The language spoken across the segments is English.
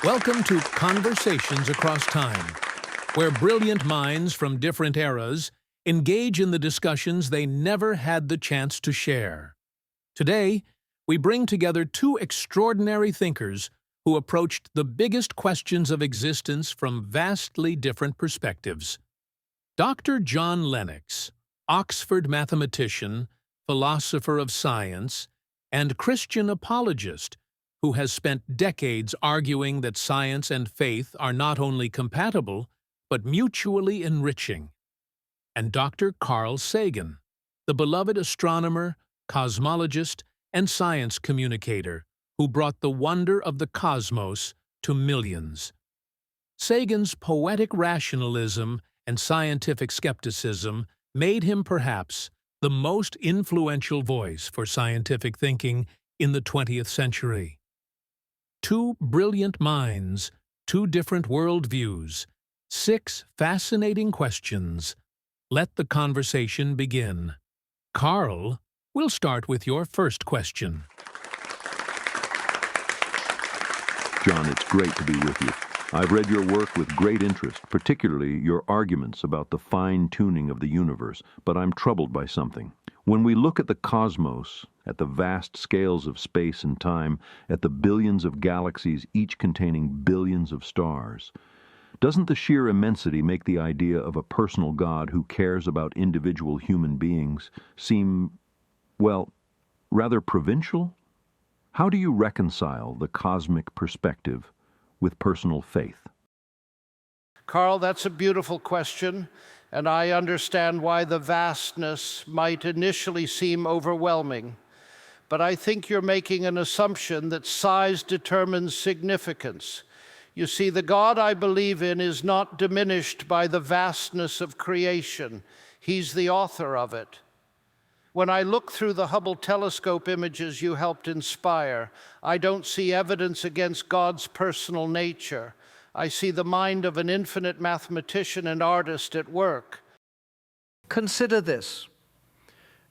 Welcome to Conversations Across Time, where brilliant minds from different eras engage in the discussions they never had the chance to share. Today, we bring together two extraordinary thinkers who approached the biggest questions of existence from vastly different perspectives. Dr. John Lennox, Oxford mathematician, philosopher of science, and Christian apologist, who has spent decades arguing that science and faith are not only compatible, but mutually enriching. And Dr. Carl Sagan, the beloved astronomer, cosmologist, and science communicator, who brought the wonder of the cosmos to millions. Sagan's poetic rationalism and scientific skepticism made him perhaps the most influential voice for scientific thinking in the 20th century. Two brilliant minds, two different worldviews, 6 fascinating questions. Let the conversation begin. Carl, we'll start with your first question. John, it's great to be with you. I've read your work with great interest, particularly your arguments about the fine-tuning of the universe, but I'm troubled by something. When we look at the cosmos, at the vast scales of space and time, at the billions of galaxies, each containing billions of stars, doesn't the sheer immensity make the idea of a personal God who cares about individual human beings seem, well, rather provincial? How do you reconcile the cosmic perspective with personal faith? Carl, that's a beautiful question, and I understand why the vastness might initially seem overwhelming. But I think you're making an assumption that size determines significance. You see, the God I believe in is not diminished by the vastness of creation. He's the author of it. When I look through the Hubble telescope images you helped inspire, I don't see evidence against God's personal nature. I see the mind of an infinite mathematician and artist at work. Consider this.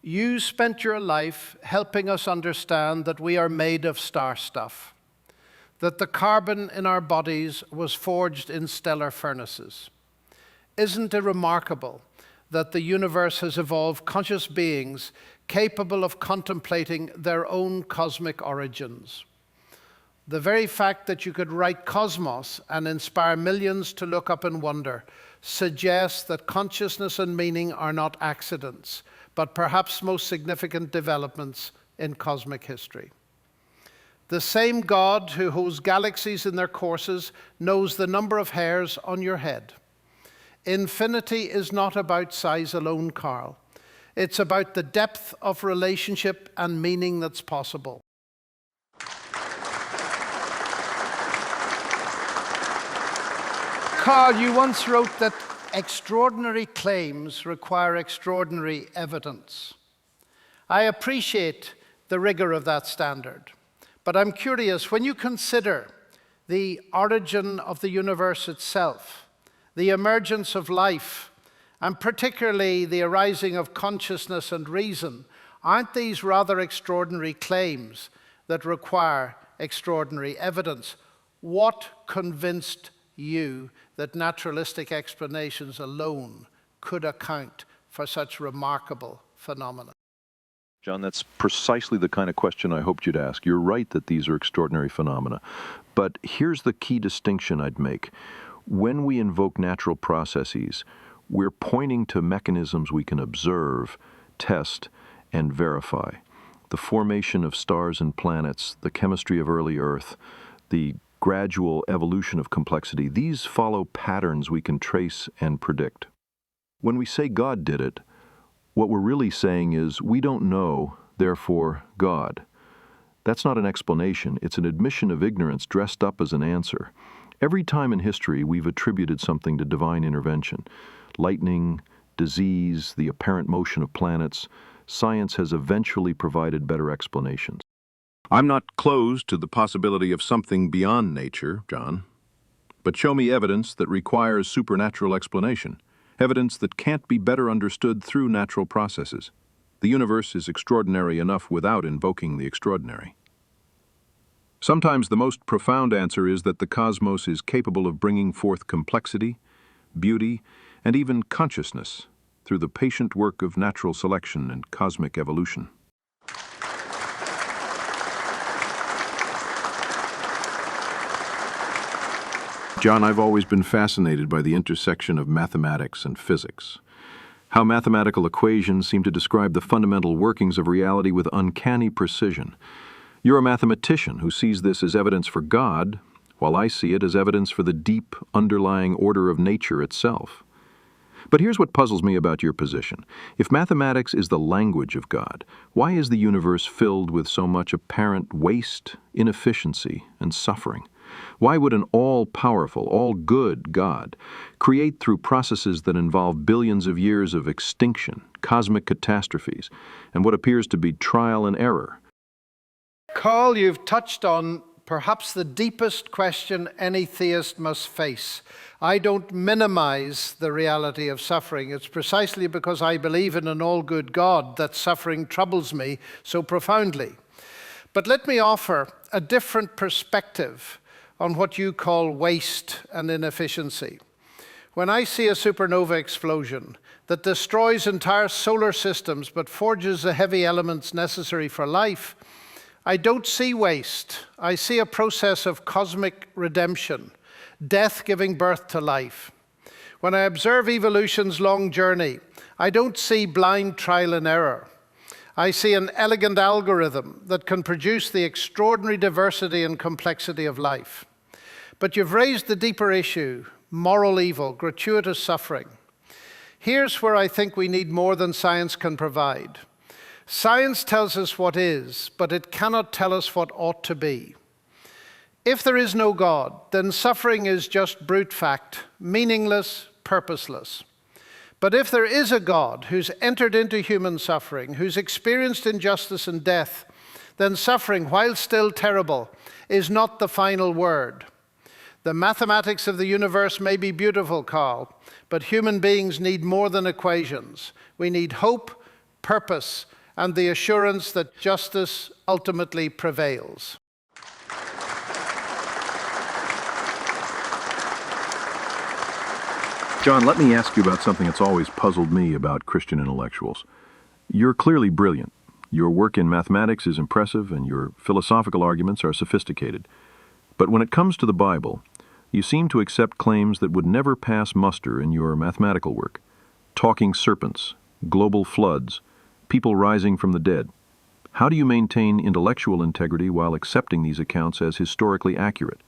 You spent your life helping us understand that we are made of star stuff, that the carbon in our bodies was forged in stellar furnaces. Isn't it remarkable that the universe has evolved conscious beings capable of contemplating their own cosmic origins? The very fact that you could write cosmos and inspire millions to look up and wonder suggests that consciousness and meaning are not accidents, but perhaps most significant developments in cosmic history. The same God who holds galaxies in their courses knows the number of hairs on your head. Infinity is not about size alone, Carl. It's about the depth of relationship and meaning that's possible. Carl, you once wrote that extraordinary claims require extraordinary evidence. I appreciate the rigor of that standard, but I'm curious, when you consider the origin of the universe itself, the emergence of life, and particularly the arising of consciousness and reason, aren't these rather extraordinary claims that require extraordinary evidence? What convinced you that naturalistic explanations alone could account for such remarkable phenomena? John, that's precisely the kind of question I hoped you'd ask. You're right that these are extraordinary phenomena. But here's the key distinction I'd make. When we invoke natural processes, we're pointing to mechanisms we can observe, test, and verify. The formation of stars and planets, the chemistry of early Earth, the gradual evolution of complexity, these follow patterns we can trace and predict. When we say God did it, what we're really saying is we don't know, therefore God. That's not an explanation, it's an admission of ignorance dressed up as an answer. Every time in history we've attributed something to divine intervention. Lightning, disease, the apparent motion of planets. Science has eventually provided better explanations. I'm not closed to the possibility of something beyond nature, John. But show me evidence that requires supernatural explanation. Evidence that can't be better understood through natural processes. The universe is extraordinary enough without invoking the extraordinary. Sometimes the most profound answer is that the cosmos is capable of bringing forth complexity, beauty, and even consciousness through the patient work of natural selection and cosmic evolution. John, I've always been fascinated by the intersection of mathematics and physics. How mathematical equations seem to describe the fundamental workings of reality with uncanny precision. You're a mathematician who sees this as evidence for God, while I see it as evidence for the deep, underlying order of nature itself. But here's what puzzles me about your position. If mathematics is the language of God, why is the universe filled with so much apparent waste, inefficiency, and suffering? Why would an all-powerful, all-good God create through processes that involve billions of years of extinction, cosmic catastrophes, and what appears to be trial and error? Carl, you've touched on perhaps the deepest question any theist must face. I don't minimize the reality of suffering. It's precisely because I believe in an all-good God that suffering troubles me so profoundly. But let me offer a different perspective on what you call waste and inefficiency. When I see a supernova explosion that destroys entire solar systems but forges the heavy elements necessary for life, I don't see waste. I see a process of cosmic redemption, death giving birth to life. When I observe evolution's long journey, I don't see blind trial and error. I see an elegant algorithm that can produce the extraordinary diversity and complexity of life. But you've raised the deeper issue, moral evil, gratuitous suffering. Here's where I think we need more than science can provide. Science tells us what is, but it cannot tell us what ought to be. If there is no God, then suffering is just brute fact, meaningless, purposeless. But if there is a God who's entered into human suffering, who's experienced injustice and death, then suffering, while still terrible, is not the final word. The mathematics of the universe may be beautiful, Carl, but human beings need more than equations. We need hope, purpose, and the assurance that justice ultimately prevails. John, let me ask you about something that's always puzzled me about Christian intellectuals. You're clearly brilliant. Your work in mathematics is impressive, and your philosophical arguments are sophisticated. But when it comes to the Bible, you seem to accept claims that would never pass muster in your mathematical work. Talking serpents, global floods, people rising from the dead. How do you maintain intellectual integrity while accepting these accounts as historically accurate?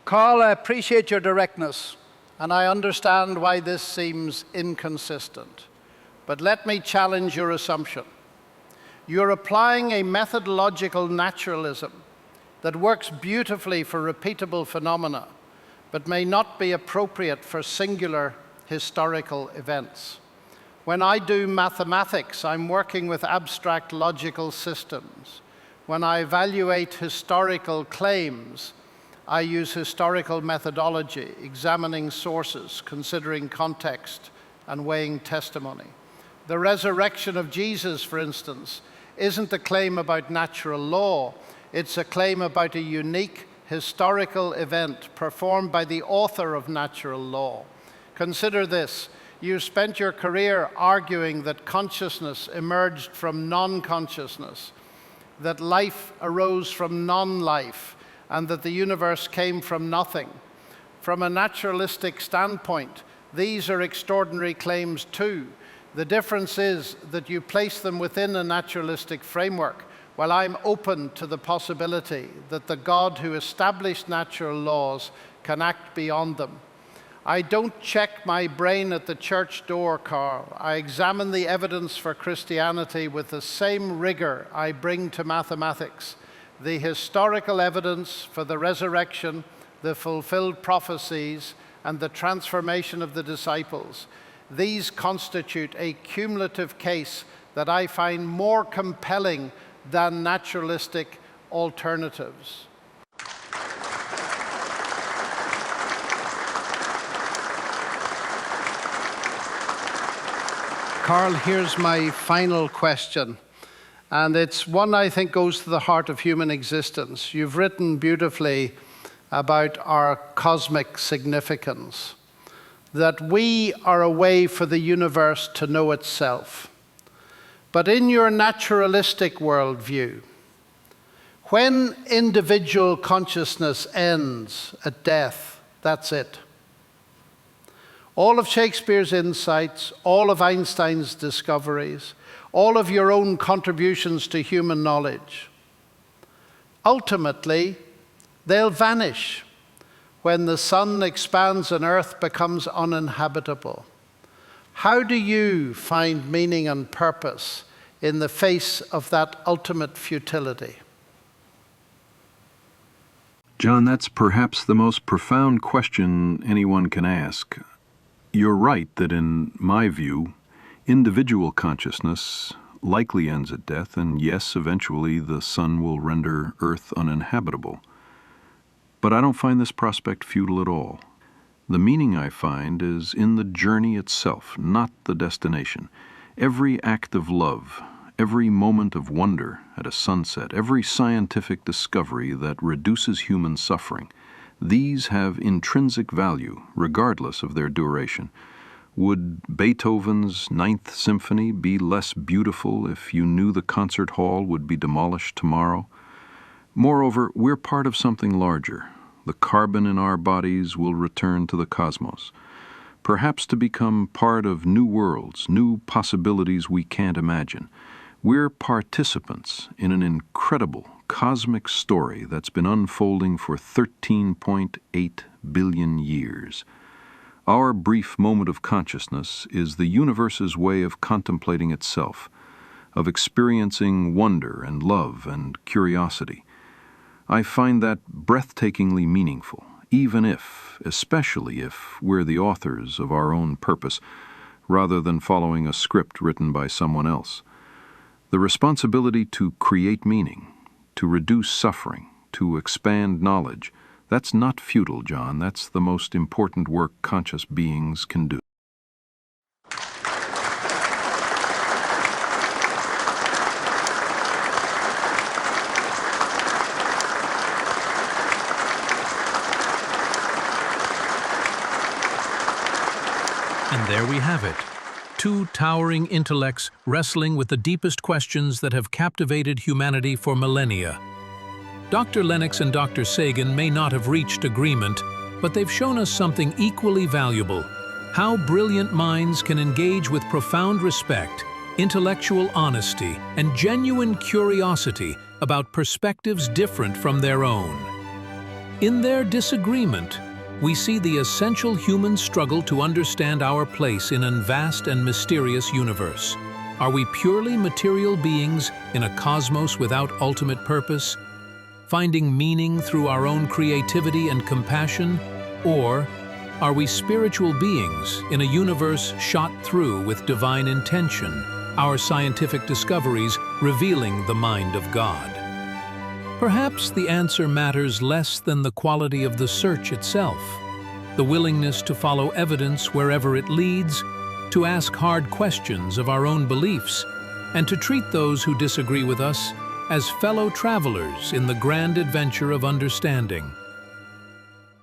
Carl, I appreciate your directness, and I understand why this seems inconsistent. But let me challenge your assumption. You're applying a methodological naturalism that works beautifully for repeatable phenomena, but may not be appropriate for singular historical events. When I do mathematics, I'm working with abstract logical systems. When I evaluate historical claims, I use historical methodology, examining sources, considering context, and weighing testimony. The resurrection of Jesus, for instance, isn't a claim about natural law. It's a claim about a unique historical event performed by the author of natural law. Consider this. You spent your career arguing that consciousness emerged from non-consciousness, that life arose from non-life, and that the universe came from nothing. From a naturalistic standpoint, these are extraordinary claims too. The difference is that you place them within a naturalistic framework, while I'm open to the possibility that the God who established natural laws can act beyond them. I don't check my brain at the church door, Carl. I examine the evidence for Christianity with the same rigor I bring to mathematics. The historical evidence for the resurrection, the fulfilled prophecies, and the transformation of the disciples. These constitute a cumulative case that I find more compelling than naturalistic alternatives. Carl, here's my final question. And it's one I think goes to the heart of human existence. You've written beautifully about our cosmic significance, that we are a way for the universe to know itself. But in your naturalistic worldview, when individual consciousness ends at death, that's it. All of Shakespeare's insights, all of Einstein's discoveries, all of your own contributions to human knowledge, ultimately, they'll vanish when the sun expands and Earth becomes uninhabitable. How do you find meaning and purpose in the face of that ultimate futility? John, that's perhaps the most profound question anyone can ask. You're right that in my view, individual consciousness likely ends at death, and yes, eventually the sun will render Earth uninhabitable. But I don't find this prospect futile at all. The meaning I find is in the journey itself, not the destination. Every act of love, every moment of wonder at a sunset, every scientific discovery that reduces human suffering, these have intrinsic value, regardless of their duration. Would Beethoven's Ninth Symphony be less beautiful if you knew the concert hall would be demolished tomorrow? Moreover, we're part of something larger. The carbon in our bodies will return to the cosmos, perhaps to become part of new worlds, new possibilities we can't imagine. We're participants in an incredible cosmic story that's been unfolding for 13.8 billion years. Our brief moment of consciousness is the universe's way of contemplating itself, of experiencing wonder and love and curiosity. I find that breathtakingly meaningful, even if, especially if, we're the authors of our own purpose, rather than following a script written by someone else. The responsibility to create meaning, to reduce suffering, to expand knowledge, that's not futile, John. That's the most important work conscious beings can do. And there we have it. Two towering intellects wrestling with the deepest questions that have captivated humanity for millennia. Dr. Lennox and Dr. Sagan may not have reached agreement, but they've shown us something equally valuable: how brilliant minds can engage with profound respect, intellectual honesty, and genuine curiosity about perspectives different from their own. In their disagreement, we see the essential human struggle to understand our place in a vast and mysterious universe. Are we purely material beings in a cosmos without ultimate purpose, finding meaning through our own creativity and compassion? Or are we spiritual beings in a universe shot through with divine intention, our scientific discoveries revealing the mind of God? Perhaps the answer matters less than the quality of the search itself, the willingness to follow evidence wherever it leads, to ask hard questions of our own beliefs, and to treat those who disagree with us as fellow travelers in the grand adventure of understanding.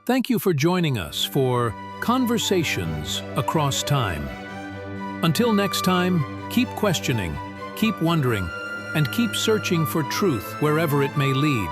Thank you for joining us for Conversations Across Time. Until next time, keep questioning, keep wondering, and keep searching for truth wherever it may lead.